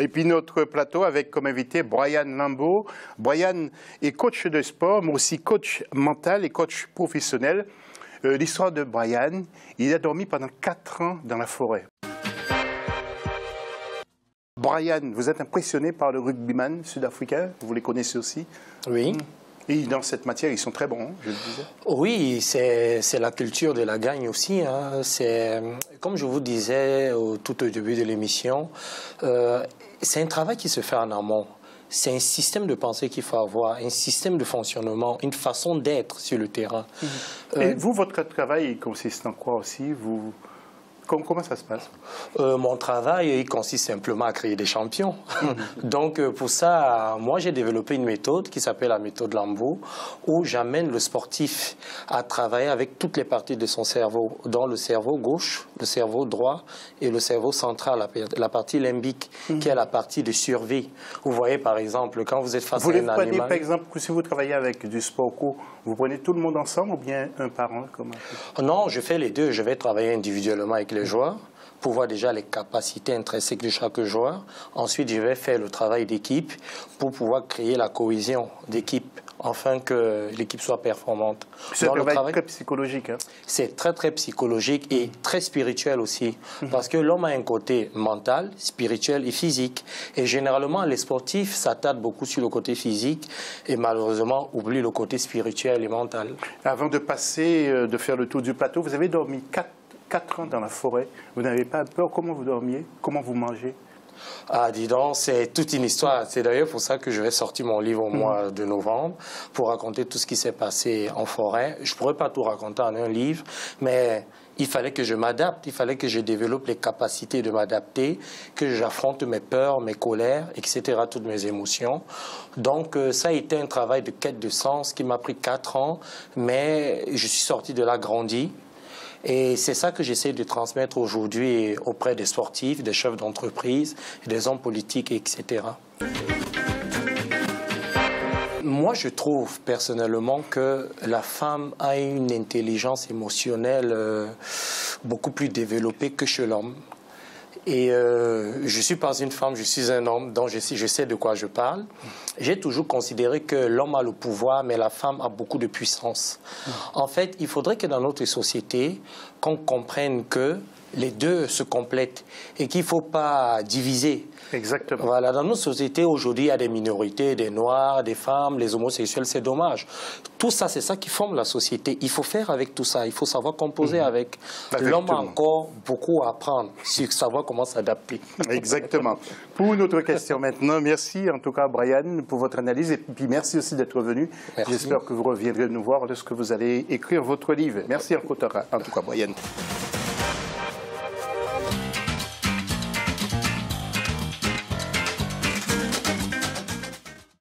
Et puis notre plateau avec comme invité Brian Lambeau. Brian est coach de sport, mais aussi coach mental et coach professionnel. L'histoire de Brian, il a dormi pendant 4 ans dans la forêt. Brian, vous êtes impressionné par le rugbyman sud-africain, vous les connaissez aussi? Oui. Et dans cette matière, ils sont très bons, je le disais. Oui, c'est la culture de la gagne aussi. Hein. Comme je vous disais tout au début de l'émission, c'est un travail qui se fait en amont. C'est un système de pensée qu'il faut avoir, un système de fonctionnement, une façon d'être sur le terrain. Et vous, votre travail consiste en quoi aussi? Comment ça se passe? Mon travail, il consiste simplement à créer des champions. Donc, pour ça, moi, j'ai développé une méthode qui s'appelle la méthode Lambeau, où j'amène le sportif à travailler avec toutes les parties de son cerveau, dont le cerveau gauche, le cerveau droit et le cerveau central, la partie limbique, qui est la partie de survie. Vous voyez, par exemple, quand vous êtes face à un animal... Vous prenez, par exemple, si vous travaillez avec du sport co, vous prenez tout le monde ensemble ou bien un par un? Non, je fais les deux. Je vais travailler individuellement avec les joueurs pour voir déjà les capacités intrinsèques de chaque joueur. Ensuite, je vais faire le travail d'équipe pour pouvoir créer la cohésion d'équipe, afin que l'équipe soit performante. C'est un travail très psychologique. Hein? C'est très, très psychologique et très spirituel aussi. Parce que l'homme a un côté mental, spirituel et physique. Et généralement, les sportifs s'attardent beaucoup sur le côté physique et malheureusement oublient le côté spirituel et mental. Avant de faire le tour du plateau, vous avez dormi 4 ans dans la forêt. Vous n'avez pas peur? Comment vous dormiez? Comment vous mangez? Ah, dis donc, c'est toute une histoire. C'est d'ailleurs pour ça que je vais sortir mon livre au mois de novembre, pour raconter tout ce qui s'est passé en forêt. Je ne pourrais pas tout raconter en un livre, mais il fallait que je m'adapte, il fallait que je développe les capacités de m'adapter, que j'affronte mes peurs, mes colères, etc., toutes mes émotions. Donc, ça a été un travail de quête de sens qui m'a pris 4 ans, mais je suis sorti de là grandi. Et c'est ça que j'essaie de transmettre aujourd'hui auprès des sportifs, des chefs d'entreprise, des hommes politiques, etc. Moi, je trouve personnellement que la femme a une intelligence émotionnelle beaucoup plus développée que chez l'homme. Et je ne suis pas une femme, je suis un homme, donc je sais de quoi je parle. J'ai toujours considéré que l'homme a le pouvoir, mais la femme a beaucoup de puissance. En fait, il faudrait que dans notre société, qu'on comprenne que les deux se complètent et qu'il ne faut pas diviser. Exactement. Voilà, dans notre société, aujourd'hui, il y a des minorités, des noirs, des femmes, les homosexuels, c'est dommage. Tout ça, c'est ça qui forme la société. Il faut faire avec tout ça, il faut savoir composer avec. L'homme a encore beaucoup à apprendre sur savoir comment s'adapter. Exactement. Pour une autre question maintenant, merci en tout cas Brian pour votre analyse et puis merci aussi d'être venu. J'espère que vous reviendrez nous voir lorsque vous allez écrire votre livre. Merci en tout cas Brian.